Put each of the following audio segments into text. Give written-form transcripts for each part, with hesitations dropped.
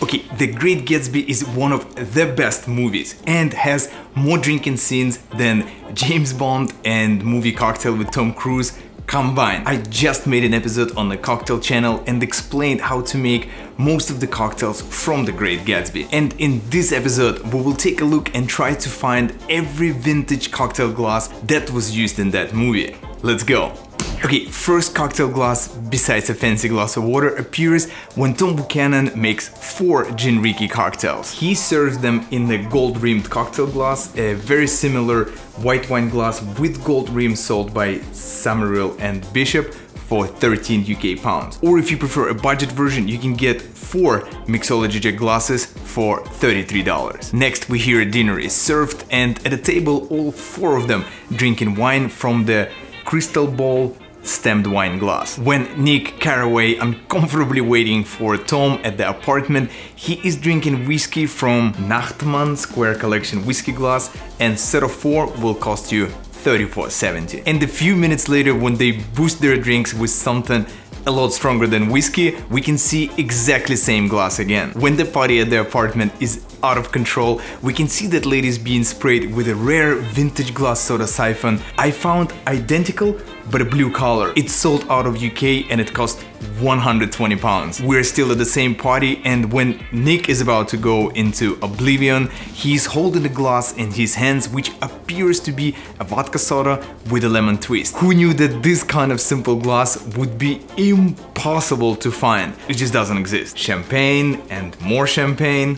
Okay, The Great Gatsby is one of the best movies and has more drinking scenes than James Bond and movie Cocktail with Tom Cruise combined. I just made an episode on the cocktail channel and explained how to make most of the cocktails from The Great Gatsby. And in this episode, we will take a look and try to find every vintage cocktail glass that was used in that movie. Let's go! Okay, first cocktail glass besides a fancy glass of water appears when Tom Buchanan makes 4 Gin Rickey cocktails. He serves them in the gold-rimmed cocktail glass, a very similar white wine glass with gold rim sold by Summerhill and Bishop for 13 UK pounds. Or if you prefer a budget version, you can get 4 mixology jet glasses for $33. Next, we hear a dinner is served, and at a table all 4 of them drinking wine from the crystal ball stemmed wine glass. When Nick Carraway uncomfortably waiting for Tom at the apartment, he is drinking whiskey from Nachtmann Square Collection whiskey glass, and set of 4 will cost you $34.70. And a few minutes later, when they boost their drinks with something a lot stronger than whiskey, we can see exactly same glass again. When the party at the apartment is out of control, we can see that lady is being sprayed with a rare vintage glass soda siphon. I found identical but a blue color. It's sold out of UK and it cost 120 pounds. We're still at the same party, and when Nick is about to go into oblivion, he's holding a glass in his hands which appears to be a vodka soda with a lemon twist. Who knew that this kind of simple glass would be impossible to find? It just doesn't exist. Champagne and more champagne.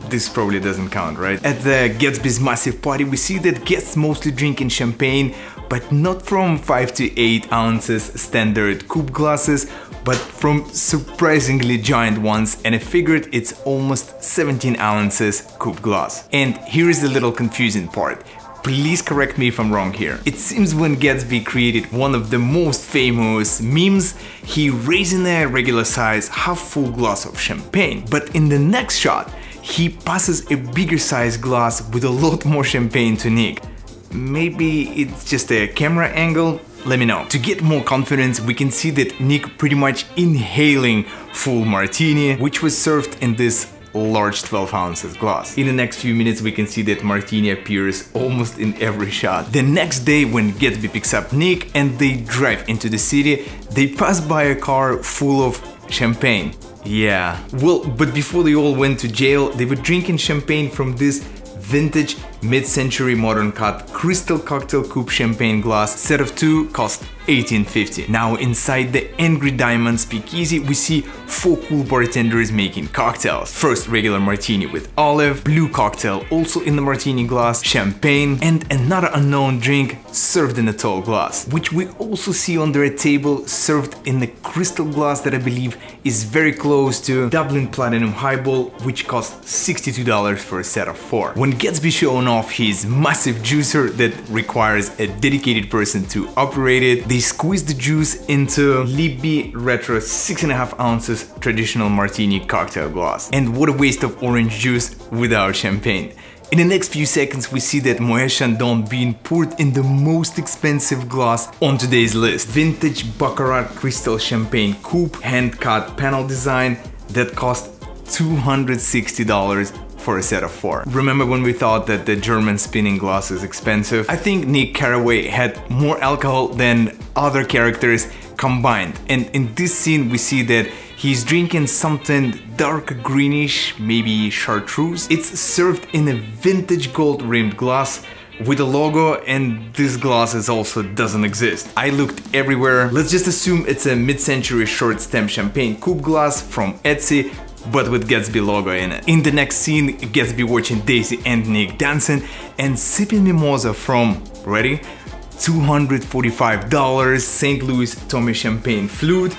This probably doesn't count, right? At the Gatsby's massive party, we see that guests mostly drinking champagne, but not from 5 to 8 ounces standard coupe glasses, but from surprisingly giant ones, and I figured it's almost 17 ounces coupe glass. And here is the little confusing part. Please correct me if I'm wrong here. It seems when Gatsby created one of the most famous memes, he raised in a regular size half-full glass of champagne, but in the next shot, he passes a bigger size glass with a lot more champagne to Nick. Maybe it's just a camera angle? Let me know. To get more confidence, we can see that Nick pretty much inhaling full martini, which was served in this large 12 ounces glass. In the next few minutes, we can see that martini appears almost in every shot. The next day, when Gatsby picks up Nick and they drive into the city, they pass by a car full of champagne. Yeah, well, but before they all went to jail, they were drinking champagne from this vintage mid-century modern cut crystal cocktail coupe champagne glass. Set of 2 cost $18.50. Now inside the Angry Diamond speakeasy, we see 4 cool bartenders making cocktails. First, regular martini with olive, blue cocktail also in the martini glass, champagne, and another unknown drink served in a tall glass, which we also see under a table served in the crystal glass that I believe is very close to Dublin Platinum Highball, which costs $62 for a set of 4. When Gatsby showing off his massive juicer that requires a dedicated person to operate it, they squeeze the juice into Libbey Retro 6.5 ounces traditional martini cocktail glass. And what a waste of orange juice without champagne. In the next few seconds, we see that Moët Chandon being poured in the most expensive glass on today's list. Vintage Baccarat Crystal Champagne Coupe, hand-cut panel design that cost $260 for a set of 4. Remember when we thought that the German spinning glass is expensive? I think Nick Carraway had more alcohol than other characters combined. And in this scene we see that he's drinking something dark greenish, maybe chartreuse. It's served in a vintage gold rimmed glass with a logo, and this glass also doesn't exist. I looked everywhere. Let's just assume it's a mid-century short stem champagne coupe glass from Etsy, but with Gatsby logo in it. In the next scene, Gatsby watching Daisy and Nick dancing and sipping mimosa from, ready? $245 St. Louis Tommy Champagne Flute.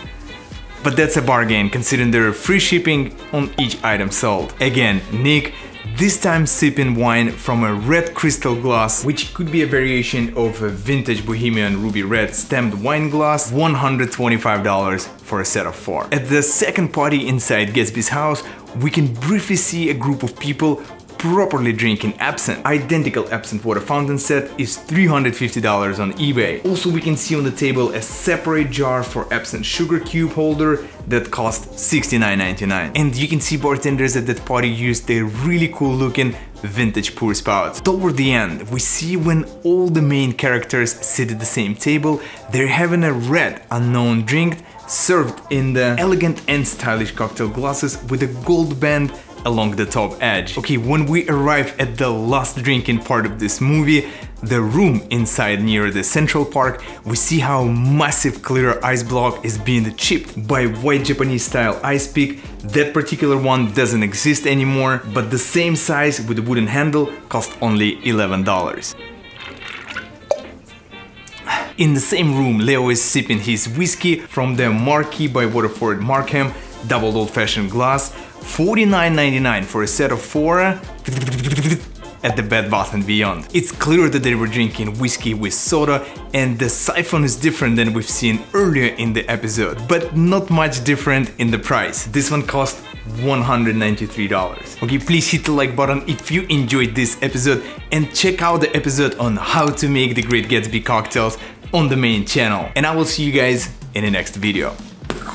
But that's a bargain considering there are free shipping on each item sold. Again, Nick, this time sipping wine from a red crystal glass, which could be a variation of a vintage Bohemian Ruby Red stemmed wine glass, $125 for a set of 4. At the second party inside Gatsby's house, we can briefly see a group of people properly drinking absinthe. Identical absinthe water fountain set is $350 on eBay. Also, we can see on the table a separate jar for absinthe sugar cube holder that cost $69.99. And you can see bartenders at that party used their really cool looking vintage pour spouts. Toward the end, we see when all the main characters sit at the same table, they're having a red unknown drink served in the elegant and stylish cocktail glasses with a gold band along the top edge. Okay, when we arrive at the last drinking part of this movie, the room inside near the Central Park, we see how massive clear ice block is being chipped by white Japanese style ice pick. That particular one doesn't exist anymore, but the same size with a wooden handle cost only $11. In the same room, Leo is sipping his whiskey from the Marquis by Waterford Markham double old-fashioned glass, $49.99 for a set of 4 at the Bed Bath & Beyond. It's clear that they were drinking whiskey with soda, and the siphon is different than we've seen earlier in the episode, but not much different in the price. This one cost $193. Okay, please hit the like button if you enjoyed this episode, and check out the episode on how to make the Great Gatsby cocktails on the main channel. And I will see you guys in the next video.